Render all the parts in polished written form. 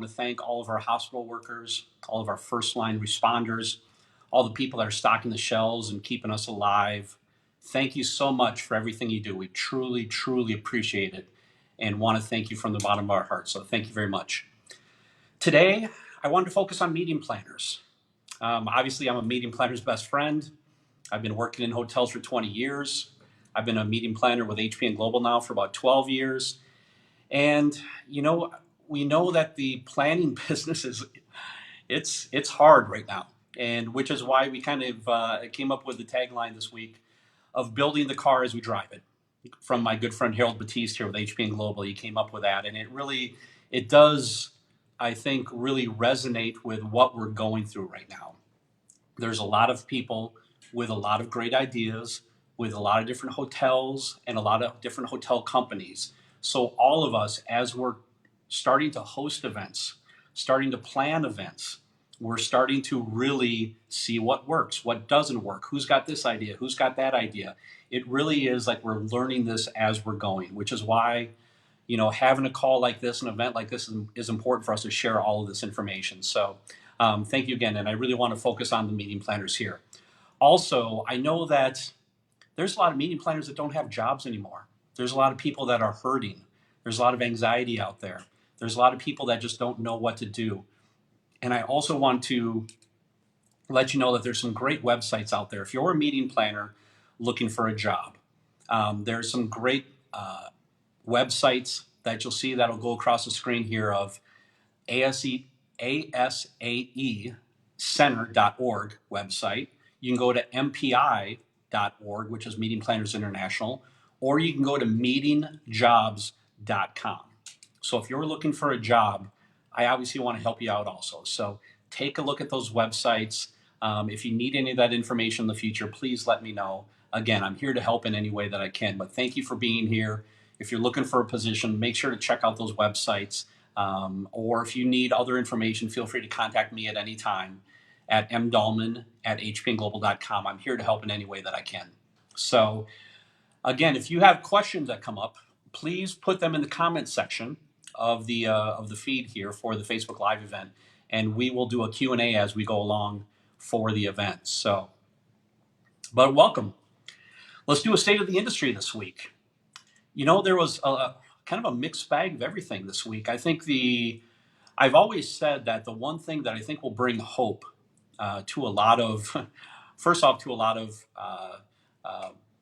to thank all of our hospital workers, all of our first line responders, all the people that are stocking the shelves and keeping us alive. Thank you so much for everything you do. We truly, truly appreciate it and want to thank you from the bottom of our hearts. So thank you very much. Today, I wanted to focus on meeting planners. Obviously, I'm a meeting planner's best friend. I've been working in hotels for 20 years. I've been a meeting planner with HP and Global now for about 12 years. And, we know that the planning business it's hard right now. And which is why we kind of came up with the tagline this week of building the car as we drive it. From my good friend Harold Batiste here with HP and Global, he came up with that. And it does, I think, really resonate with what we're going through right now. There's a lot of people with a lot of great ideas, with a lot of different hotels and a lot of different hotel companies. So all of us, as we're starting to host events, starting to plan events, we're starting to really see what works, what doesn't work, who's got this idea, who's got that idea. It really is like we're learning this as we're going, which is why, having a call like this, an event like this is important for us to share all of this information. So thank you again. And I really want to focus on the meeting planners here. Also, I know that there's a lot of meeting planners that don't have jobs anymore. There's a lot of people that are hurting. There's a lot of anxiety out there. There's a lot of people that just don't know what to do. And I also want to let you know that there's some great websites out there. If you're a meeting planner looking for a job, there's some great websites that you'll see that'll go across the screen here of ASAE center.org website. You can go to MPI.org, which is Meeting Planners International, or you can go to meetingjobs.com. So if you're looking for a job, I obviously want to help you out also. So take a look at those websites. If you need any of that information in the future, please let me know. Again, I'm here to help in any way that I can, but thank you for being here. If you're looking for a position, make sure to check out those websites. Or if you need other information, feel free to contact me at any time at mdallman@hpandglobal.com. I'm here to help in any way that I can. So again, if you have questions that come up, please put them in the comments section of the feed here for the Facebook Live event, and we will do a Q&A as we go along for the event. So, but welcome. Let's do a state of the industry this week. There was kind of a mixed bag of everything this week. I think I've always said that the one thing that I think will bring hope to a lot of, first off, to a lot of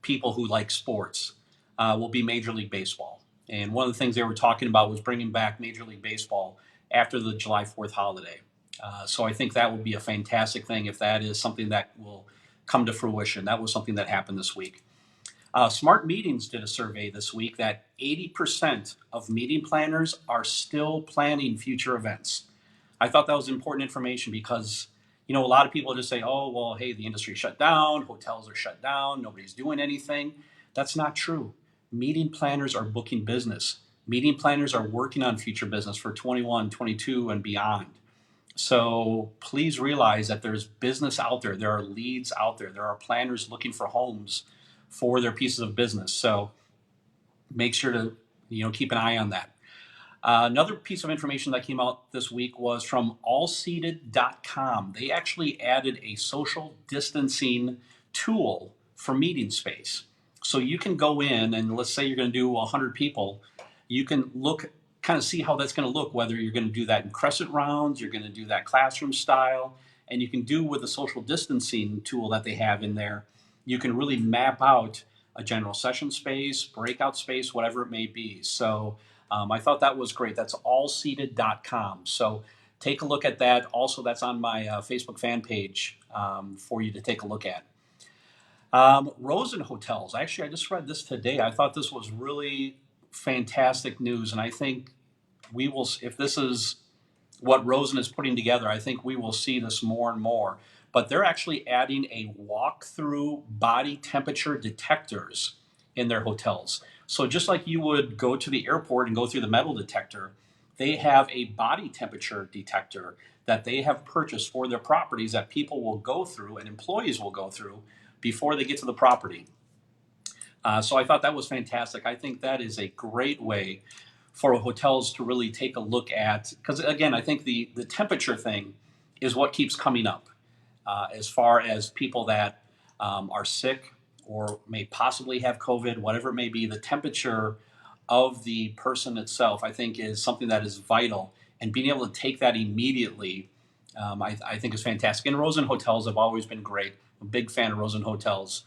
people who like sports will be Major League Baseball. And one of the things they were talking about was bringing back Major League Baseball after the July 4th holiday. So I think that would be a fantastic thing if that is something that will come to fruition. That was something that happened this week. Smart Meetings did a survey this week that 80% of meeting planners are still planning future events. I thought that was important information because, a lot of people just say, oh, well, hey, the industry shut down, hotels are shut down, nobody's doing anything. That's not true. Meeting planners are booking business. Meeting planners are working on future business for 21, 22, and beyond. So please realize that there's business out there. There are leads out there. There are planners looking for homes for their pieces of business. So make sure to keep an eye on that. Another piece of information that came out this week was from allseated.com. They actually added a social distancing tool for meeting space. So you can go in and let's say you're going to do 100 people. You can kind of see how that's going to look, whether you're going to do that in crescent rounds, you're going to do that classroom style, and you can do with the social distancing tool that they have in there. You can really map out a general session space, breakout space, whatever it may be. So I thought that was great. That's allseated.com. So take a look at that. Also, that's on my Facebook fan page for you to take a look at. Rosen Hotels. Actually, I just read this today. I thought this was really fantastic news. And I think we will, if this is what Rosen is putting together, I think we will see this more and more. But they're actually adding a walk-through body temperature detectors in their hotels. So just like you would go to the airport and go through the metal detector, they have a body temperature detector that they have purchased for their properties that people will go through and employees will go through before they get to the property. So I thought that was fantastic. I think that is a great way for hotels to really take a look at, because again, I think the temperature thing is what keeps coming up as far as people that are sick or may possibly have COVID, whatever it may be. The temperature of the person itself, I think, is something that is vital, and being able to take that immediately, I think is fantastic. And Rosen Hotels have always been great. I'm a big fan of Rosen Hotels.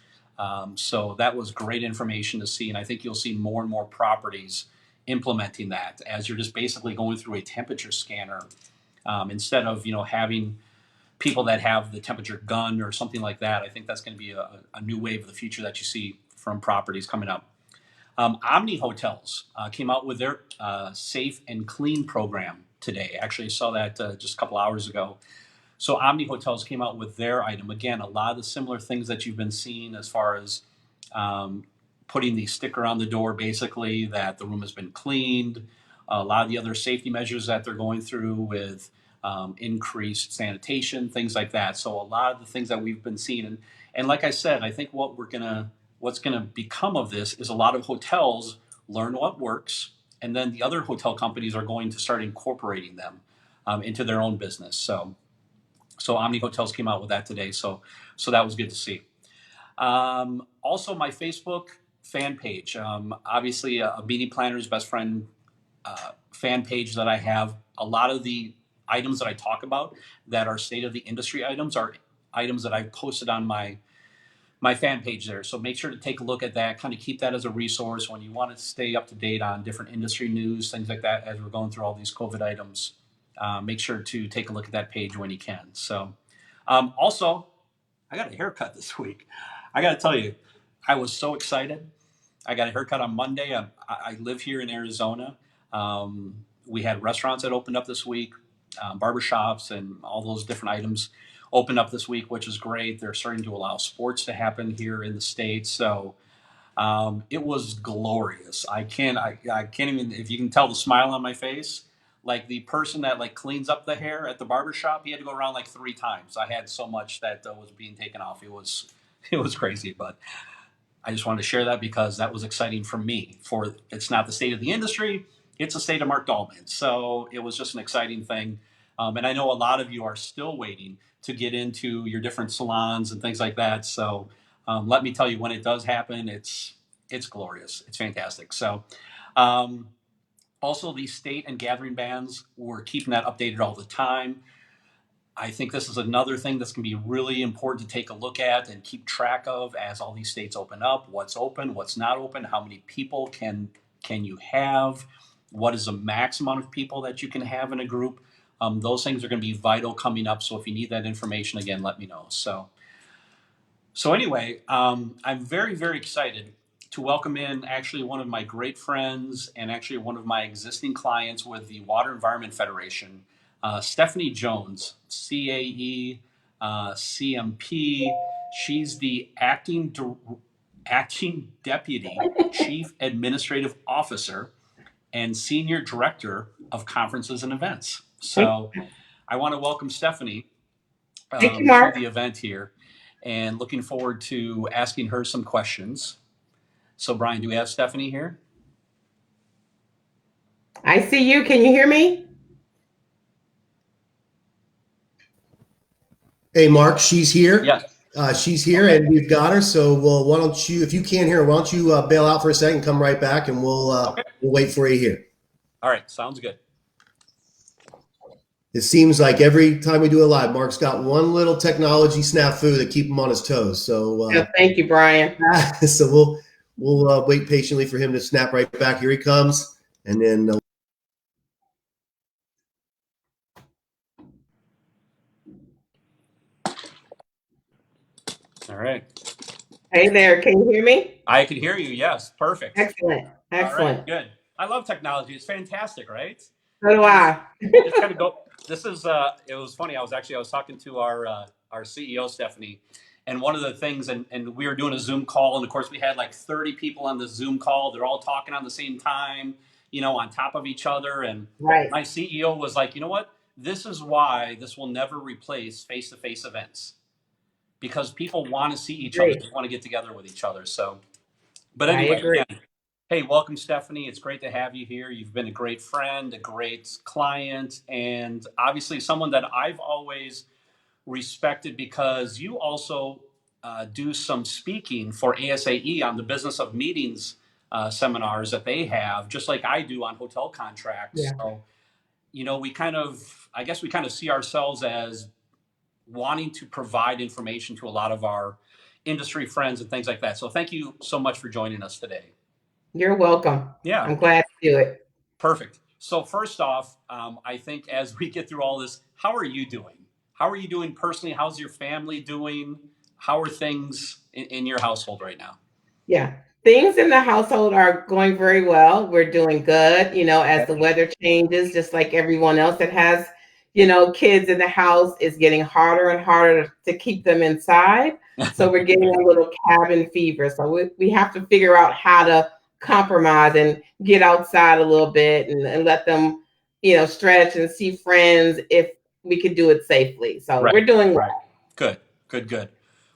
So that was great information to see, and I think you'll see more and more properties implementing that as you're just basically going through a temperature scanner instead of having people that have the temperature gun or something like that. I think that's going to be a new wave of the future that you see from properties coming up. Omni Hotels came out with their Safe and Clean program today. Actually, I saw that just a couple hours ago. So Omni Hotels came out with their item. Again, a lot of the similar things that you've been seeing as far as putting the sticker on the door, basically, that the room has been cleaned. A lot of the other safety measures that they're going through with increased sanitation, things like that. So a lot of the things that we've been seeing. And like I said, I think what's gonna become of this is a lot of hotels learn what works, and then the other hotel companies are going to start incorporating them into their own business. So Omni Hotels came out with that today. So that was good to see. Also, my Facebook fan page, obviously a meeting planner's best friend fan page that I have. A lot of the items that I talk about that are state of the industry items are items that I've posted on my fan page there. So make sure to take a look at that, kind of keep that as a resource when you want to stay up to date on different industry news, things like that, as we're going through all these COVID items. Make sure to take a look at that page when you can. So also, I got a haircut this week. I got to tell you, I was so excited. I got a haircut on Monday. I live here in Arizona. We had restaurants that opened up this week, barbershops, and all those different items opened up this week, which is great. They're starting to allow sports to happen here in the States. So it was glorious. I can't even, if you can tell the smile on my face, like the person that like cleans up the hair at the barbershop, he had to go around like 3 times. I had so much that was being taken off. It was crazy, but I just wanted to share that because that was exciting for me. For it's not the state of the industry, it's the state of Mark Dahlman. So it was just an exciting thing. And I know a lot of you are still waiting to get into your different salons and things like that. So let me tell you, when it does happen, it's glorious. It's fantastic. So also the state and gathering bans, we're keeping that updated all the time. I think this is another thing that's going to be really important to take a look at and keep track of as all these states open up. What's open, what's not open, how many people can you have, what is the max amount of people that you can have in a group. Those things are going to be vital coming up. So if you need that information, again, let me know. So anyway, I'm very, very excited to welcome in actually one of my great friends and actually one of my existing clients with the Water Environment Federation, Stephanie Jones, CAE, CMP. She's the acting deputy chief administrative officer and senior director of conferences and events. So I want to welcome Stephanie Thank you, to Mark. the event here, and looking forward to asking her some questions. So Brian, do we have Stephanie here? I see you. Can you hear me? Hey, Mark, she's here. Yes. She's here, Okay. and we've got her. So, well, why don't you, if you can't hear her, why don't you bail out for a second, come right back, and Okay. we'll wait for you here. All right. Sounds good. It seems like every time we do a live, Mark's got one little technology snafu that keep him on his toes. So, Yeah, thank you, Brian. so we'll wait patiently for him to snap right back. Here he comes, and then. All right. Hey there. Can you hear me? I can hear you. Yes. Perfect. Excellent. All Excellent. right. Good. I love technology. It's fantastic, right? So do I. Just kind of go. This is. It was funny. I was talking to our CEO Stephanie, and one of the things, and we were doing a Zoom call, and of course we had like 30 people on the Zoom call. They're all talking on the same time, on top of each other. And Right. my CEO was like, you know what? This is why this will never replace face-to-face events, because people want to see each other. Agree. They want to get together with each other. So, but I anyway, agree. again, Hey, welcome, Stephanie. It's great to have you here. You've been a great friend, a great client, and obviously someone that I've always respected because you also do some speaking for ASAE on the business of meetings seminars that they have, just like I do on hotel contracts. Yeah. So, we kind of, I guess we kind of see ourselves as wanting to provide information to a lot of our industry friends and things like that. So, thank you so much for joining us today. You're welcome. Yeah. I'm glad to do it. Perfect. So first off, I think as we get through all this, how are you doing? How are you doing personally? How's your family doing? How are things in your household right now? Yeah. Things in the household are going very well. We're doing good, as the weather changes, just like everyone else that has, kids in the house, is getting harder and harder to keep them inside. So we're getting a little cabin fever. So we have to figure out how to compromise and get outside a little bit and let them, stretch and see friends if we could do it safely. So Right, we're doing well. right. Good, good, good.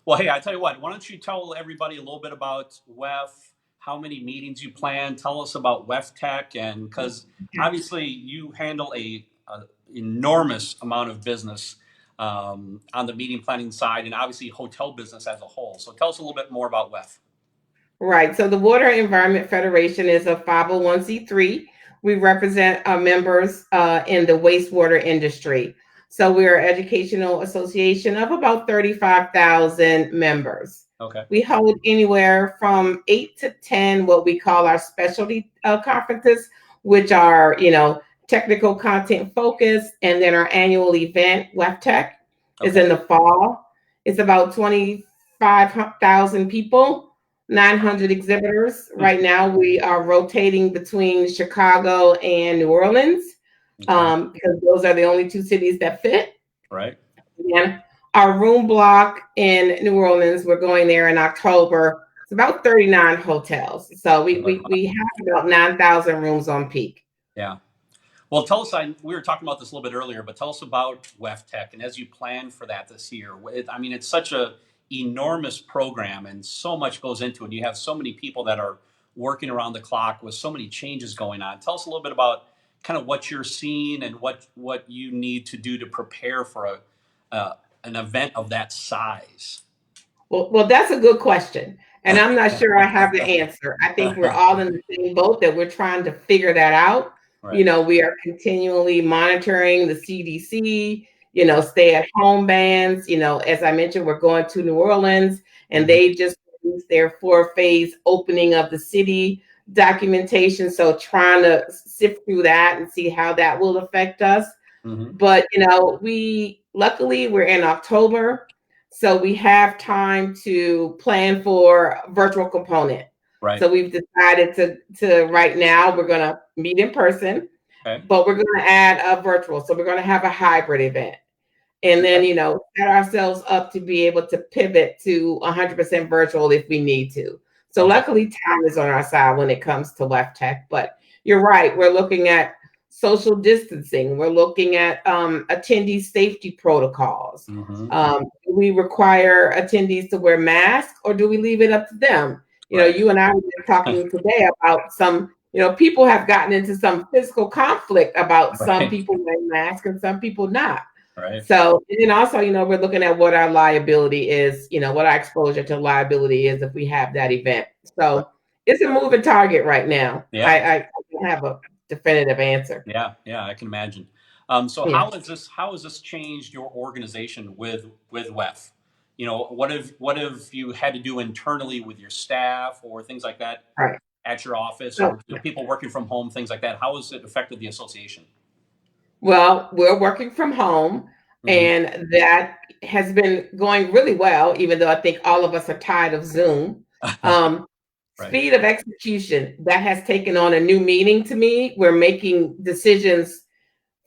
Well, hey, I tell you what, why don't you tell everybody a little bit about WEF, how many meetings you plan, tell us about WEF Tech, and because obviously you handle a enormous amount of business on the meeting planning side and obviously hotel business as a whole. So tell us a little bit more about WEF. Right. So the Water Environment Federation is a 501c3. We represent our members in the wastewater industry. So we're an educational association of about 35,000 members. Okay. We hold anywhere from 8 to 10 what we call our specialty conferences, which are, technical content focused. And then our annual event, WEF Tech, is in the fall. It's about 25,000 people. 900 exhibitors. Right now, we are rotating between Chicago and New Orleans because those are the only two cities that fit. Right. And our room block in New Orleans, we're going there in October. It's about 39 hotels. So we have about 9,000 rooms on peak. Yeah. Well, tell us, we were talking about this a little bit earlier, but tell us about WEF Tech and as you plan for that this year. It's such a enormous program and so much goes into it. You have so many people that are working around the clock with so many changes going on. Tell us a little bit about kind of what you're seeing and what you need to do to prepare for an event of that size. Well, that's a good question. And I'm not sure I have the answer. I think we're all in the same boat that we're trying to figure that out. Right. We are continually monitoring the CDC, stay at home bans. As I mentioned, we're going to New Orleans and they just released their 4-phase opening of the city documentation. So trying to sift through that and see how that will affect us. Mm-hmm. But, luckily we're in October. So we have time to plan for a virtual component. Right. So we've decided to right now, we're going to meet in person, but we're going to add a virtual. So we're going to have a hybrid event. And then, set ourselves up to be able to pivot to 100% virtual if we need to. So luckily, time is on our side when it comes to WEF Tech. But you're right. We're looking at social distancing. We're looking at attendee safety protocols. Mm-hmm. Do we require attendees to wear masks or do we leave it up to them? You and I were talking today about some, people have gotten into some physical conflict about some people wearing masks and some people not. Right. So, and then also, we're looking at what our liability is, what our exposure to liability is if we have that event. So it's a moving target right now. Yeah. I don't have a definitive answer. Yeah, I can imagine. So how has this changed your organization with WEF? What have you had to do internally with your staff or things like that at your office or people working from home, things like that? How has it affected the association? Well, we're working from home and that has been going really well, even though I think all of us are tired of Zoom. Speed of execution, that has taken on a new meaning to me. We're making decisions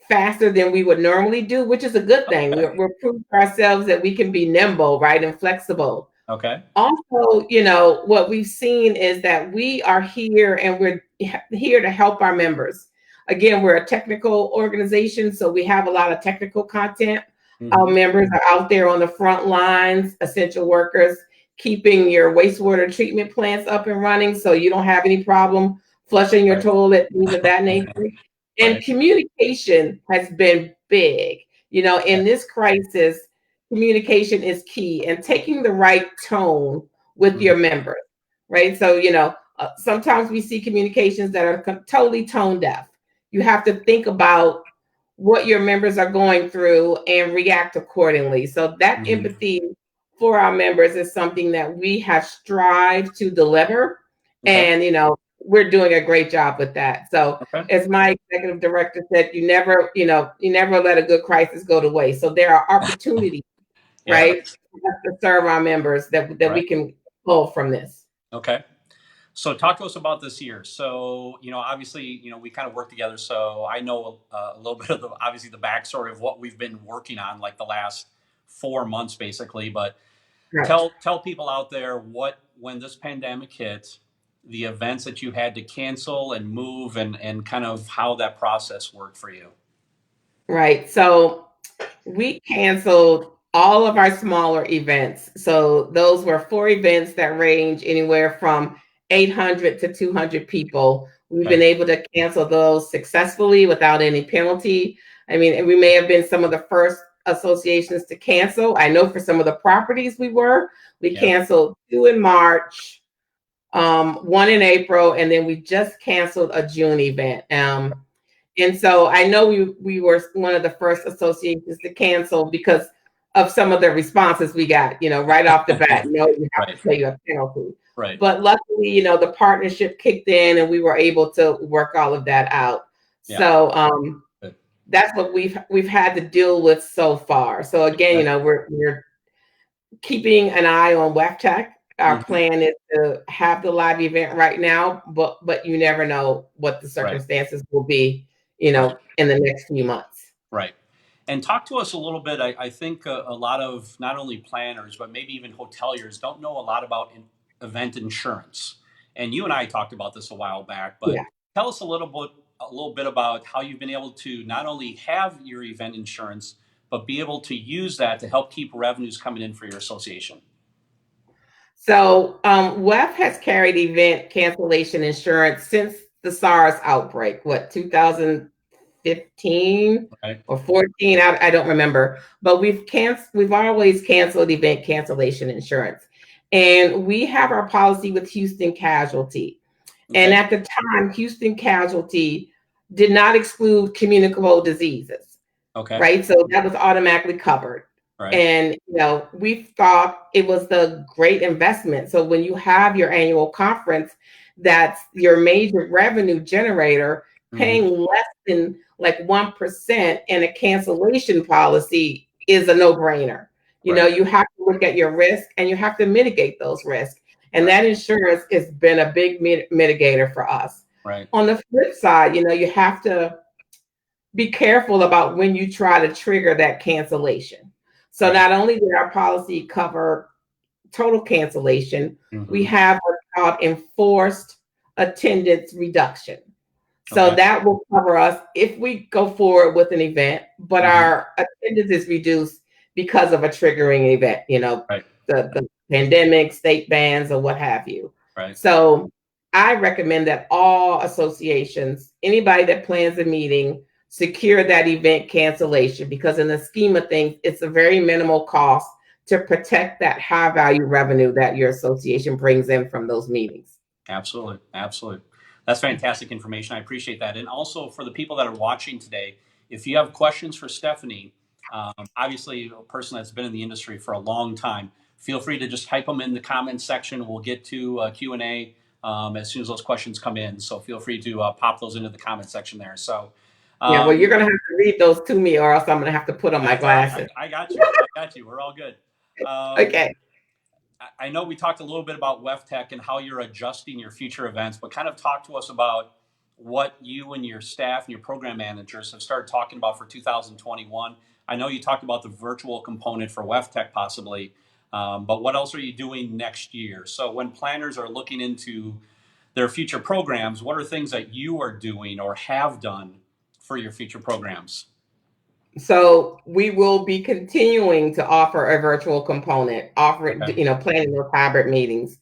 faster than we would normally do, which is a good thing. We're proving to ourselves that we can be nimble, right, and flexible. Okay. Also, what we've seen is that we are here and we're here to help our members. Again, we're a technical organization, so we have a lot of technical content. Our members are out there on the front lines, essential workers, keeping your wastewater treatment plants up and running so you don't have any problem flushing your Right. toilet, things of that nature. And Right. communication has been big. In this crisis, communication is key, and taking the right tone with Mhm. your members, right? So, sometimes we see communications that are totally tone deaf. You have to think about what your members are going through and react accordingly. So that Mhm. empathy for our members is something that we have strived to deliver. Okay. And, we're doing a great job with that. So Okay. as my executive director said, you never let a good crisis go to waste. So there are opportunities, Yeah. right, for us to serve our members that Right. we can pull from this. Okay. So talk to us about this year. So, obviously, we kind of work together. So I know a little bit of obviously the backstory of what we've been working on like the last 4 months, basically. But Right. tell people out there when this pandemic hit, the events that you had to cancel and move and kind of how that process worked for you. Right. So we canceled all of our smaller events. So those were 4 events that range anywhere from 800 to 200 people. We've Okay. been able to cancel those successfully without any penalty. I mean, and we may have been some of the first associations to cancel. I know for some of the properties we Yeah. canceled 2 in March, 1 in April, and then we just canceled a June event. And so I know we were one of the first associations to cancel because of some of the responses we got, right off the bat. No, you have Right. to pay a penalty. Right. But luckily, the partnership kicked in and we were able to work all of that out. Yeah. So Good. that's what we've had to deal with so far. So again, Okay. we're keeping an eye on WebTech. Our Mhm. plan is to have the live event right now, but you never know what the Right. circumstances will be, Right. in the next few months. Right. And talk to us a little bit. I think a lot of not only planners, but maybe even hoteliers don't know a lot about event insurance. And you and I talked about this a while back, but Yeah. tell us a little bit about how you've been able to not only have your event insurance, but be able to use that to help keep revenues coming in for your association. So WEF has carried event cancellation insurance since the SARS outbreak, 2015 Right. or 14? I don't remember. But we've always canceled event cancellation insurance. And we have our policy with Houston Casualty. And Okay. at the time, Houston Casualty did not exclude communicable diseases, Okay. right? So that was automatically covered. Right. And we thought it was the great investment. So when you have your annual conference, that's your major revenue generator, Hmm. paying less than like 1% in a cancellation policy is a no-brainer. Right. You have to look at your risk and you have to mitigate those risks. And Right. that insurance has been a big mitigator for us. Right. On the flip side, you have to be careful about when you try to trigger that cancellation. So Right. not only did our policy cover total cancellation, we Hmm. have what's called enforced attendance reduction. So Okay. that will cover us if we go forward with an event, but Hmm. our attendance is reduced because of a triggering event, Right. the pandemic, state bans, or what have you. Right. So I recommend that all associations, anybody that plans a meeting, secure that event cancellation because in the scheme of things, it's a very minimal cost to protect that high value revenue that your association brings in from those meetings. Absolutely. Absolutely. That's fantastic information. I appreciate that. And also for the people that are watching today, if you have questions for Stephanie, obviously a person that's been in the industry for a long time, feel free to just type them in the comments section. We'll get to Q&A as soon as those questions come in. So feel free to pop those into the comment section there. So Yeah, well, you're um, gonna have to read those to me, or else I'm gonna have to put on my that's all right. glasses. I got you. I got you. We're all good. Um, Okay. I know we talked a little bit about WefTech and how you're adjusting your future events, but kind of talk to us about what you and your staff and your program managers have started talking about for 2021. I know you talked about the virtual component for WefTech possibly, but what else are you doing next year? So when planners are looking into their future programs, what are things that you are doing or have done for your future programs? So we will be continuing to offer a virtual component, Okay. planning those hybrid meetings.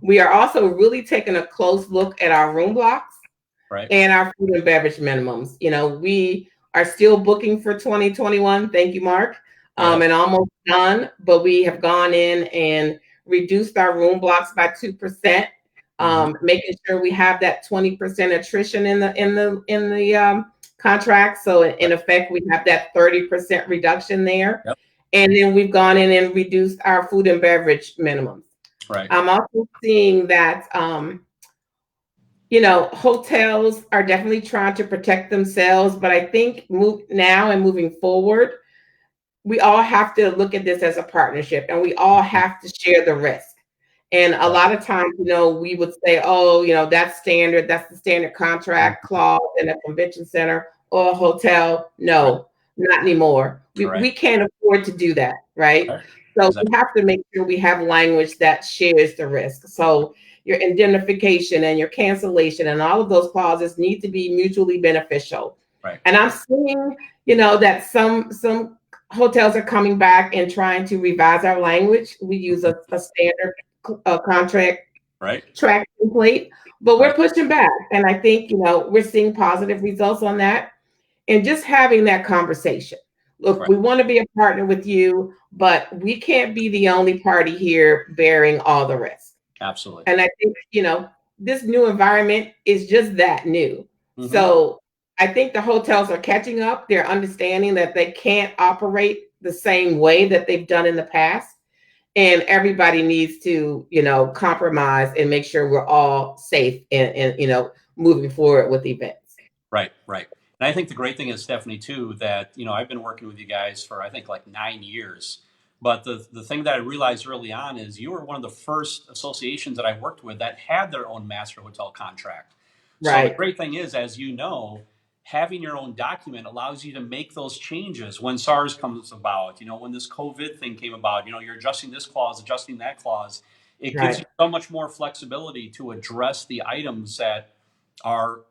We are also really taking a close look at our room blocks Right. and our food and beverage minimums. We are still booking for 2021. Thank you, Mark. Yeah. And almost done, but we have gone in and reduced our room blocks by 2%, making sure we have that 20% attrition in the contract. So in Right. effect, we have that 30% reduction there. Yep. And then we've gone in and reduced our food and beverage minimums. Right. I'm also seeing that hotels are definitely trying to protect themselves, but I think now and moving forward, we all have to look at this as a partnership and we all have to share the risk. And a Right. lot of times, we would say, oh, that's standard, that's the standard contract clause in a convention center or a hotel. Right. No, not anymore. We, Right. we can't afford to do that, right? Right. So Exactly. we have to make sure we have language that shares the risk. So your indemnification and your cancellation and all of those clauses need to be mutually beneficial. Right. And I'm seeing, that some hotels are coming back and trying to revise our language. We use a standard contract Right. track template, but we're Right. pushing back. And I think, we're seeing positive results on that. And just having that conversation. Look, Right. we want to be a partner with you, but we can't be the only party here bearing all the risk. Absolutely. And I think, this new environment is just that new. Mm-hmm. So I think the hotels are catching up. They're understanding that they can't operate the same way that they've done in the past. And everybody needs to, compromise and make sure we're all safe and moving forward with events. Right. Right. And I think the great thing is, Stephanie, too, that, I've been working with you guys for, I think, like 9 years. But the thing that I realized early on is you were one of the first associations that I worked with that had their own master hotel contract. So the Right. great thing is, as you know, having your own document allows you to make those changes when SARS comes about, when this COVID thing came about, you're adjusting this clause, adjusting that clause. It gives you Right. so much more flexibility to address the items that are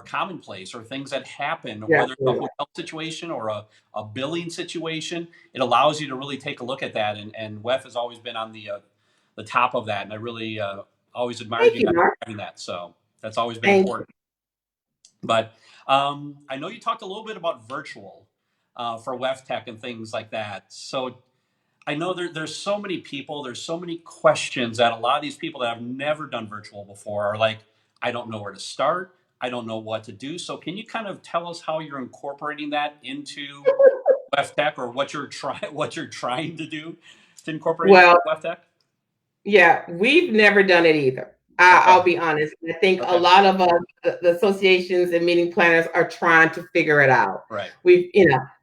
commonplace or things that happen, Yeah. whether it's a hotel situation or a billing situation. It allows you to really take a look at that. And WEF has always been on the top of that. And I really always admired Thank you you, guys Mark. for having that. So that's always been Thank you. important. But I know you talked a little bit about virtual for WEF Tech and things like that. So I know there's so many people, there's so many questions that a lot of these people that have never done virtual before are like, I don't know where to start. I don't know what to do. So can you kind of tell us how you're incorporating that into WEF Tech, or what you're trying to do to incorporate into Well, WEF Tech? yeah, we've never done it either. I'll Okay. be honest. I think a Okay. lot of us, the associations and meeting planners, are trying to figure it out. Right.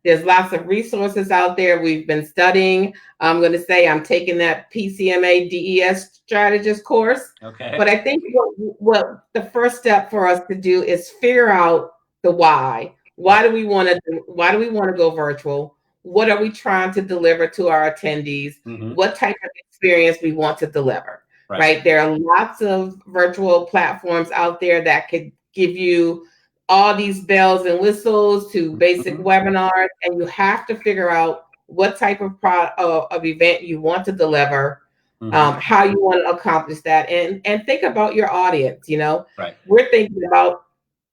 There's lots of resources out there. We've been studying. I'm going to say I'm taking that PCMA DES strategist course. Okay. But I think what the first step for us to do is figure out the why. Why do we want to go virtual? What are we trying to deliver to our attendees? Mm-hmm. What type of experience we want to deliver? Right. There are lots of virtual platforms out there that could give you all these bells and whistles to basic Mm-hmm. webinars, and you have to figure out what type of of event you want to deliver, Mm-hmm. how you want to accomplish that, and think about your audience. Right. We're thinking about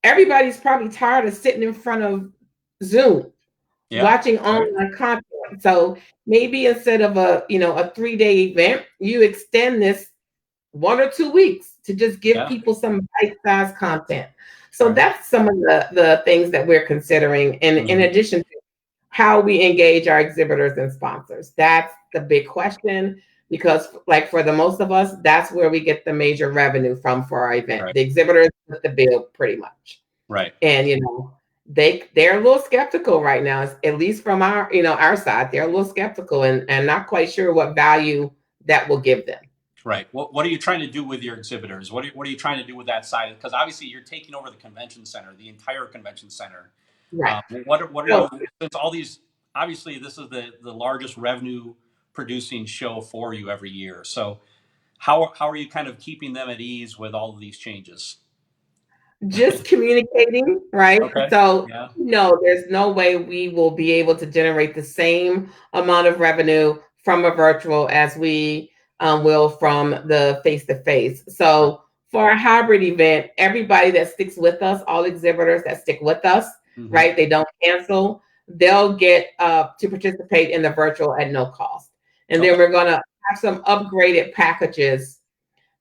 everybody's probably tired of sitting in front of Zoom Yeah. watching Right. online content. So maybe instead of a 3-day event, you extend this 1 or 2 weeks to just give Yeah. people some bite-sized content. So Right. that's some of the things that we're considering, and in Mm-hmm. addition to how we engage our exhibitors and sponsors. That's the big question, because like for the most of us, that's where we get the major revenue from for our event. Right. The exhibitors put the bill pretty much. Right. And they're a little skeptical right now, at least from our side. They're a little skeptical and not quite sure what value that will give them. Right. What are you trying to do with your exhibitors? What are you trying to do with that side? Because obviously you're taking over the convention center, the entire convention center. Right. What are So, you, since all these, obviously this is the largest revenue producing show for you every year. So how are you kind of keeping them at ease with all of these changes? just communicating, right? Okay. So, Yeah. no, there's no way we will be able to generate the same amount of revenue from a virtual as we will from the face to face. Right. So, for a hybrid event, everybody that sticks with us, all exhibitors that stick with us, Hmm. right? They don't cancel. They'll get to participate in the virtual at no cost. And then Okay. we're going to have some upgraded packages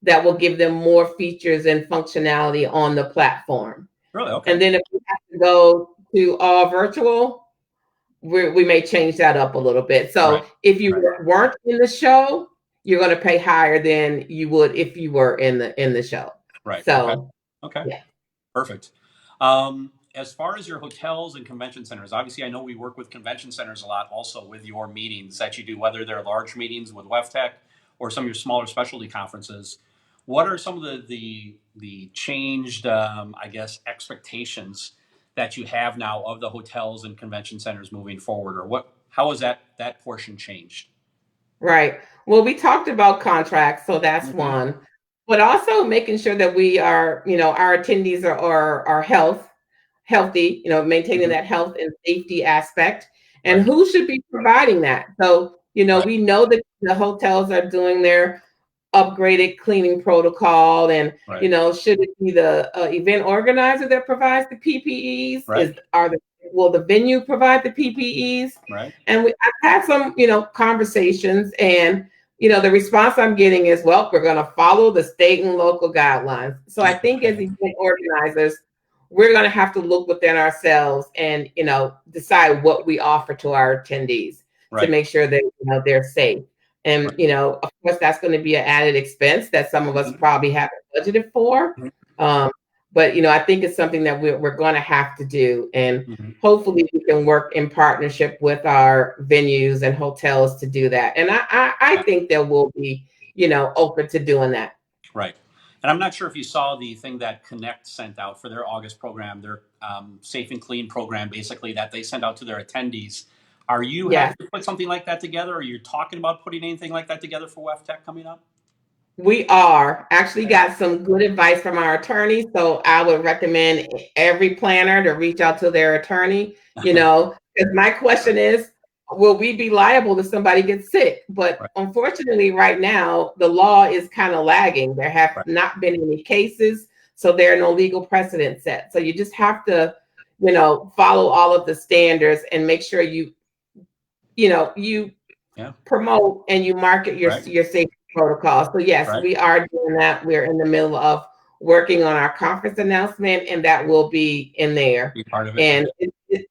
that will give them more features and functionality on the platform. Really? And Okay. then if we have to go to all virtual, we may change that up a little bit. Right. So if you Right. weren't in the show, you're going to pay higher than you would if you were in the show. Right. Okay. So Okay. yeah, Perfect. As far as your hotels and convention centers, obviously, I know we work with convention centers a lot also with your meetings that you do, whether they're large meetings with WevTech or some of your smaller specialty conferences. What are some of the changed, I guess, expectations that you have now of the hotels and convention centers moving forward, or what? How has that portion changed? right. Well, we talked about contracts, so that's Hmm. one. But also making sure that we are, our attendees are healthy, maintaining Hmm. that health and safety aspect. And Right. who should be providing that? So, Right. we know that the hotels are doing their upgraded cleaning protocol, and Right. should it be the event organizer that provides the PPEs? Right. Will the venue provide the PPEs? Right. And I've had some conversations, and the response I'm getting is, well, we're going to follow the state and local guidelines. So I think as Okay. event organizers, we're going to have to look within ourselves and decide what we offer to our attendees to Right. make sure that they're safe. And Right. of course, that's going to be an added expense that some of us Mhm. probably haven't budgeted for. Mhm. Um, but I think it's something that we're going to have to do, and Mhm. hopefully we can work in partnership with our venues and hotels to do that. And I Yeah. think there will be open to doing that. Right. And I'm not sure if you saw the thing that Connect sent out for their August program, their Safe and Clean program, basically, that they sent out to their attendees. Are you Yes. having to put something like that together? Are you talking about putting anything like that together for WEFTech coming up? We are actually Okay. got some good advice from our attorney. So I would recommend every planner to reach out to their attorney, because my question is, will we be liable if somebody gets sick? But Right. unfortunately, right now, the law is kind of lagging. There have Right. not been any cases, so there are no legal precedents set. So you just have to, follow all of the standards and make sure you Yeah. promote and you market Right. your safety protocols. So yes, Right. we are doing that. We're in the middle of working on our conference announcement, and that will be in there. Be part of it. And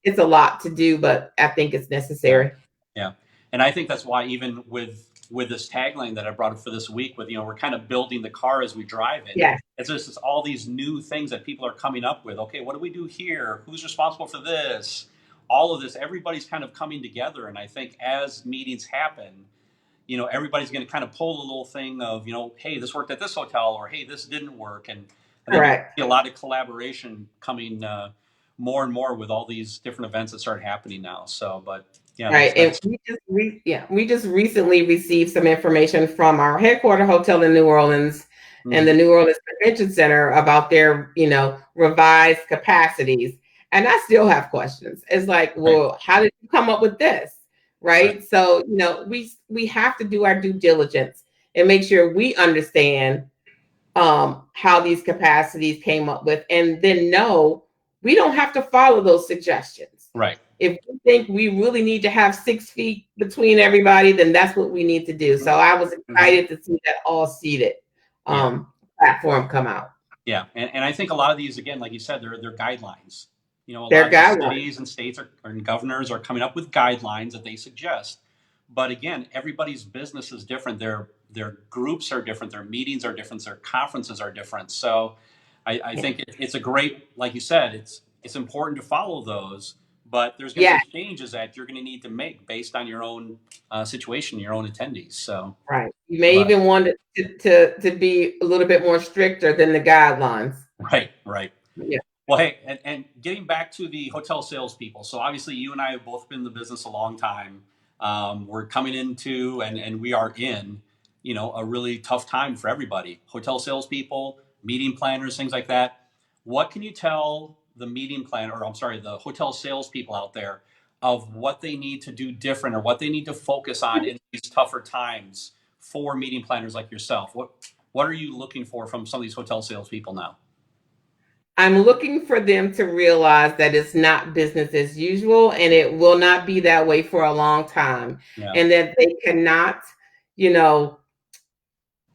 it's a lot to do, but I think it's Yeah. necessary. Yeah, and I think that's why even with this tagline that I brought up for this week, with we're kind of building the car as we drive it. Yes, It's just all these new things that people are coming up with. Okay, what do we do here? Who's responsible for this? All of this, everybody's kind of coming together, and I think as meetings happen, everybody's going to kind of pull a little thing of, hey, this worked at this hotel, or hey, this didn't work, and I think you're going to correct. see a lot of collaboration coming more and more with all these different events that start happening now. So, but yeah, Right. And that's we just recently received some information from our headquarter hotel in New Orleans and the mhm. New Orleans Convention Center about their, revised capacities. And I still have questions. It's like, Right, well, how did you come up with this? right, Right. So, we have to do our due diligence and make sure we understand how these capacities came up with, and then know we don't have to follow those suggestions. right. If we think we really need to have 6 feet between everybody, then that's what we need to do. So I was Hmm. excited to see that all seated Yeah, platform come out. yeah, and I think a lot of these, again, like you said, they're guidelines. A lot Their of these guidelines. cities and states and governors are coming up with guidelines that they suggest. But again, everybody's business is different. Their groups are different. Their meetings are different. Their conferences are different. So I Yeah. think it's a great, like you said, it's important to follow those. But there's going to Yeah, be changes that you're going to need to make based on your own situation, your own attendees. So, right. You may but even want it to be a little bit more stricter than the guidelines. right, right. Yeah. Well, hey, and getting back to the hotel salespeople. So obviously, you and I have both been in the business a long time. We're coming into and we are in, a really tough time for everybody. Hotel salespeople, meeting planners, things like that. What can you tell the meeting planner, or I'm sorry, the hotel salespeople out there of what they need to do different or what they need to focus on in these tougher times for meeting planners like yourself? What are you looking for from some of these hotel salespeople now? I'm looking for them to realize that it's not business as usual and it will not be that way for a long time. Yeah. And that they cannot, you know,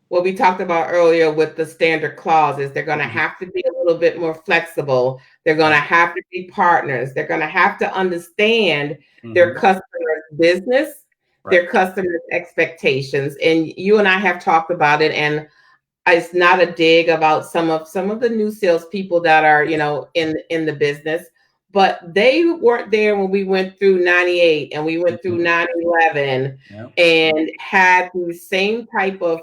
what we talked about earlier with the standard clauses, they're going to Mhm. have to be a little bit more flexible. They're going to Right. have to be partners. They're going to have to understand their Mhm. customers' business, Right. their customers' expectations. And you and I have talked about it, and it's not a dig about some of the new salespeople that are in the business, but they weren't there when we went through 98 and we went through Mhm. 9/11 Yeah. and had the same type of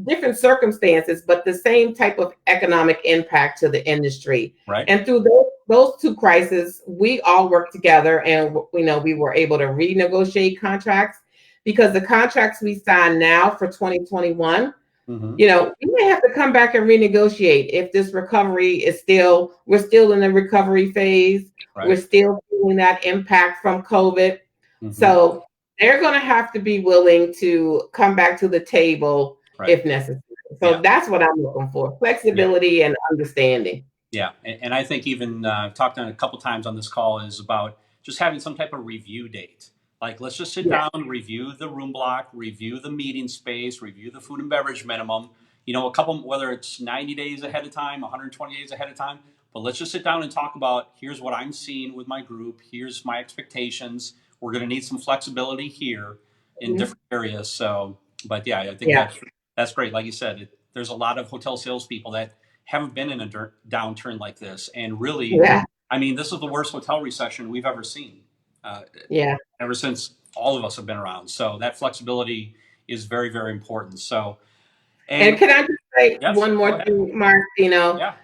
different circumstances, but the same type of economic impact to the industry. Right. And through those two crises, we all worked together, and we were able to renegotiate contracts because the contracts we sign now for 2021, Mhm. we may have to come back and renegotiate if this recovery we're still in the recovery phase. We're Right. still feeling that impact from COVID. Mhm. So they're going to have to be willing to come back to the table Right. if necessary. So Yeah. that's what I'm looking for: Yeah. flexibility and understanding. Yeah, and I think even I've talked on a couple times on this call is about just having some type of review date. Like, let's just sit Yeah. down, review the room block, review the meeting space, review the food and beverage minimum. A couple, whether it's 90 days ahead of time, 120 days ahead of time, but let's just sit down and talk about here's what I'm seeing with my group, here's my expectations. We're going to need some flexibility here in Mhm. different areas. So, but yeah, I think Yeah. that's great. Like you said, there's a lot of hotel salespeople that haven't been in a downturn like this. And really, Yeah. I mean, this is the worst hotel recession we've ever seen, uh, Yeah. ever since all of us have been around. So that flexibility is very, very important. So, And and can I just say yes, one go more ahead. thing, Mark? Yeah.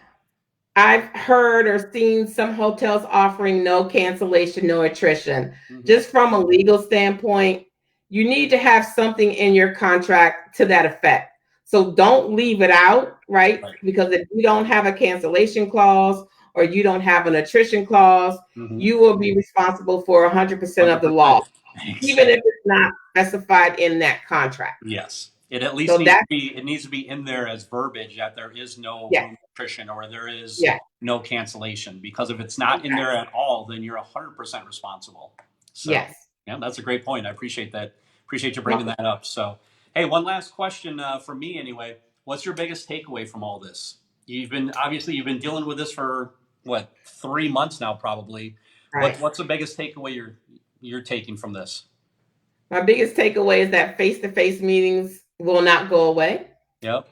I've heard or seen some hotels offering no cancellation, no attrition. Hmm. Just from a legal standpoint, you need to have something in your contract to that effect. So don't leave it out, right? Right. Because if you don't have a cancellation clause or you don't have an attrition clause, Hmm. you will be responsible for 100% of the loss, 100%. even if Exactly. it's not specified in that contract. Yes. It at least So needs to that's, be, it needs to be in there as verbiage that there is no yeah, room attrition or there is yeah, no cancellation. Because if it's not in there at all, then you're 100% responsible. So, yes. yeah, that's a great point. I appreciate that. Appreciate you bringing Welcome. that up. So, hey, one last question for me anyway. What's your biggest takeaway from all this? You've been dealing with this for what, 3 months now, probably. Right. What's the biggest takeaway you're taking from this? My biggest takeaway is that face to face meetings will not go away. Yep.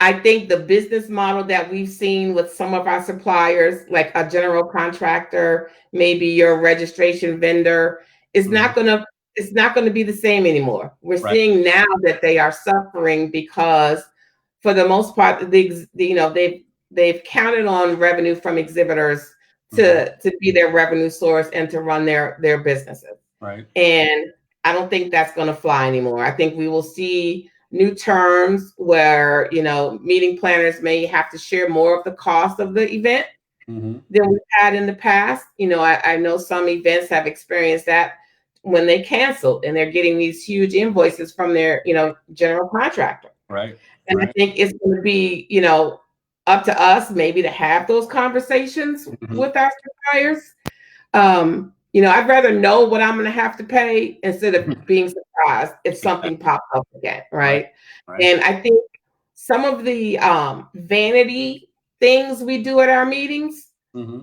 I think the business model that we've seen with some of our suppliers, like a general contractor, maybe your registration vendor, is Hmm. not going to it's not going to be the same anymore. We're Right. seeing now that they are suffering because, for the most part, they've counted on revenue from exhibitors Hmm. to be their revenue source and to run their businesses. Right. And I don't think that's going to fly anymore. I think we will see new terms where, meeting planners may have to share more of the cost of the event Hmm. than we've had in the past. I know some events have experienced that when they canceled and they're getting these huge invoices from their, general contractor. Right. And I Right. think it's going to be, up to us maybe to have those conversations Hmm. with our suppliers. I'd rather know what I'm going to have to pay instead of being surprised if something pops up again, Right. right? Right. And I think some of the vanity things we do at our meetings Hmm.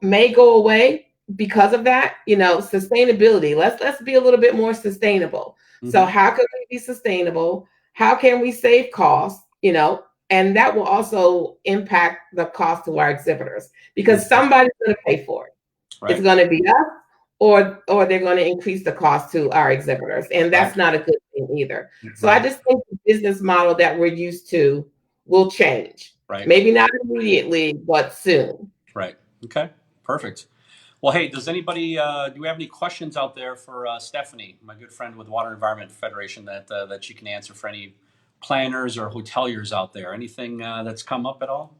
may go away because of that. Sustainability. Let's be a little bit more sustainable. So Hmm. how can we be sustainable? How can we save costs? And that will also impact the cost to our exhibitors because Hmm. somebody's going to pay for it. It's Right. going to be us, or they're going to increase the cost to our exhibitors, and Right. that's not a good thing either. So I Right. just think the business model that we're used to will change. Right. Maybe not immediately, but soon. Right. Okay. Perfect. Well, hey, does anybody do we have any questions out there for Stephanie, my good friend with Water Environment Federation, that you can answer for any planners or hoteliers out there? Anything that's come up at all?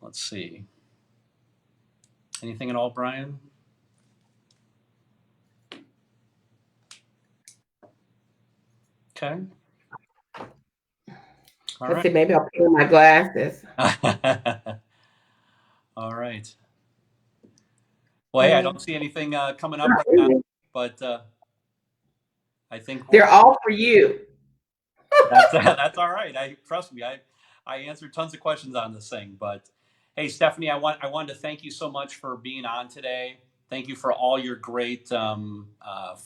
let's see. Anything at all, Brian? Okay. All Let's see, right. maybe I'll put on my glasses. All right. Well, hey, I don't see anything coming up Not right now, really. but I think They're all for you. that's all right. I trust me. I answered tons of questions on this thing, but hey, Stephanie, I wanted to thank you so much for being on today. Thank you for all your great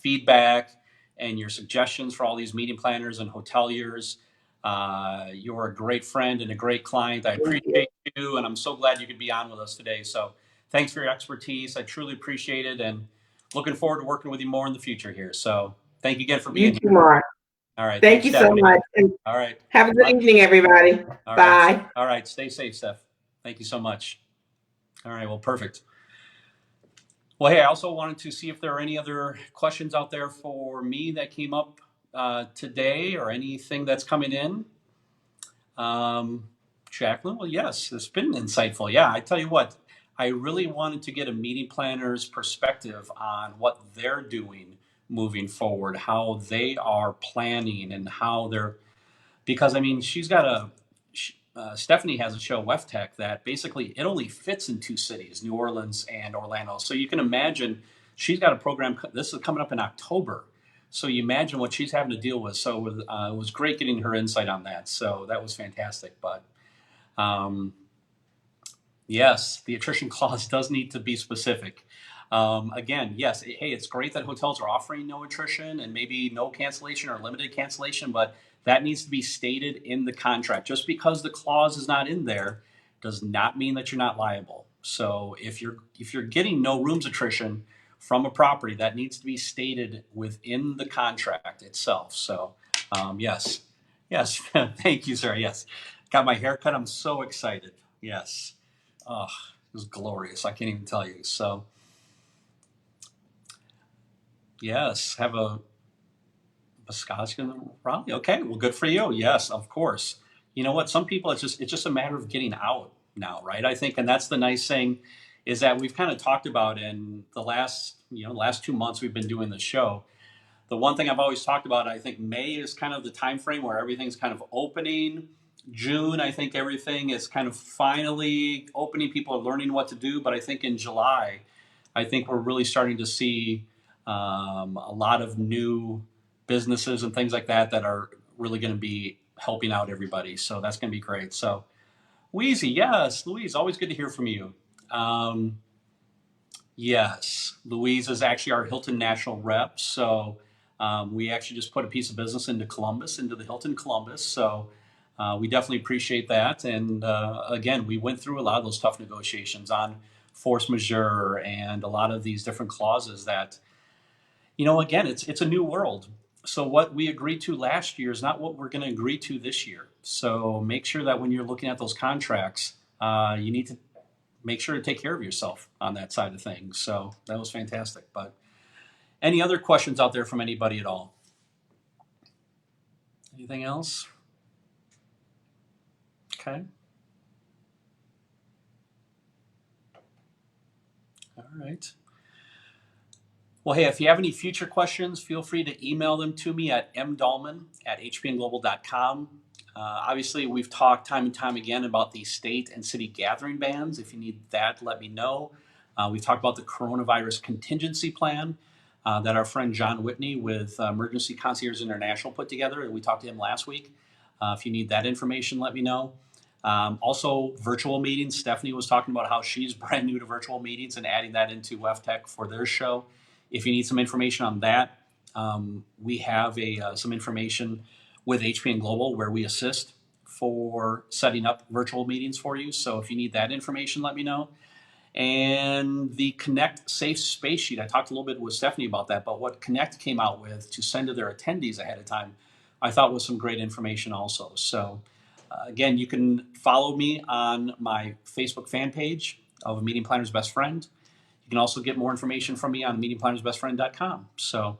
feedback and your suggestions for all these meeting planners and hoteliers. You're a great friend and a great client. I Thank you. appreciate you, and I'm so glad you could be on with us today. So thanks for your expertise. I truly appreciate it, and looking forward to working with you more in the future here. So thank you again for You being too, here. Mark. All right. Thank Thanks, you so Stephanie. much. And All right. have a good evening, everybody. All right. Bye. All right. Stay safe, Steph. Thank you so much. All right. Well, perfect. Well, hey, I also wanted to see if there are any other questions out there for me that came up today or anything that's coming in. Um, Jacqueline, well, yes, it's been insightful. Yeah, I tell you what, I really wanted to get a meeting planner's perspective on what they're doing moving forward, how they are planning and how they're because I mean she's got Stephanie has a show WEFTech that basically it only fits in two cities, New Orleans and Orlando. So you can imagine she's got a program. This is coming up in October. So you imagine what she's having to deal with. So it was great getting her insight on that. So that was fantastic. But um, yes, the attrition clause does need to be specific. Again, yes, hey, it's great that hotels are offering no attrition and maybe no cancellation or limited cancellation, but that needs to be stated in the contract. Just because the clause is not in there does not mean that you're not liable. So if you're getting no rooms attrition from a property, that needs to be stated within the contract itself. So yes, yes, thank you, sir. Yes, got my hair cut. I'm so excited. Yes. Oh, it was glorious. I can't even tell you. So, yes, have a Scotch in the Raleigh. Okay, well, good for you. Yes, of course. You know what? Some people, it's just a matter of getting out now, right? I think, and that's the nice thing, is that we've kind of talked about in the last 2 months we've been doing the show. The one thing I've always talked about, I think May is kind of the time frame where everything's kind of opening. June, I think everything is kind of finally opening. People are learning what to do. But I think in July, I think we're really starting to see a lot of new businesses and things like that that are really going to be helping out everybody. So that's going to be great. So, Wheezy, yes, Louise, always good to hear from you. Um, Yes, Louise is actually our Hilton National Rep. So we actually just put a piece of business into Columbus, into the Hilton Columbus. So we definitely appreciate that. And again, we went through a lot of those tough negotiations on force majeure and a lot of these different clauses that, again, it's a new world. So what we agreed to last year is not what we're going to agree to this year. So make sure that when you're looking at those contracts, you need to make sure to take care of yourself on that side of things. So that was fantastic. But any other questions out there from anybody at all? Anything else? Okay. All right. Well, hey, if you have any future questions, feel free to email them to me at mdallman@hpnglobal.com. Obviously, we've talked time and time again about the state and city gathering bans. If you need that, let me know. We've talked about the coronavirus contingency plan that our friend John Whitney with Emergency Concierge International put together. We talked to him last week. If you need that information, let me know. Also, virtual meetings. Stephanie was talking about how she's brand new to virtual meetings and adding that into WEFTech for their show. If you need some information on that, we have some information with HPN Global where we assist for setting up virtual meetings for you. So if you need that information, let me know. And the Connect Safe Space Sheet, I talked a little bit with Stephanie about that, but what Connect came out with to send to their attendees ahead of time, I thought was some great information also. So again, you can follow me on my Facebook fan page of Meeting Planner's Best Friend. You can also get more information from me on meetingplannersbestfriend.com. So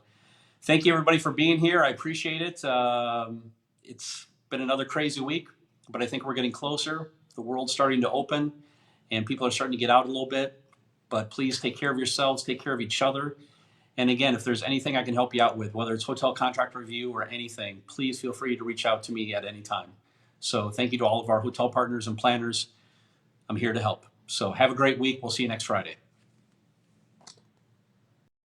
thank you everybody for being here. I appreciate it. It's been another crazy week, but I think we're getting closer. The world's starting to open. and people are starting to get out a little bit. But please take care of yourselves, take care of each other. And again, if there's anything I can help you out with, whether it's hotel contract review or anything, please feel free to reach out to me at any time. So thank you to all of our hotel partners and planners. I'm here to help. So have a great week. We'll see you next Friday.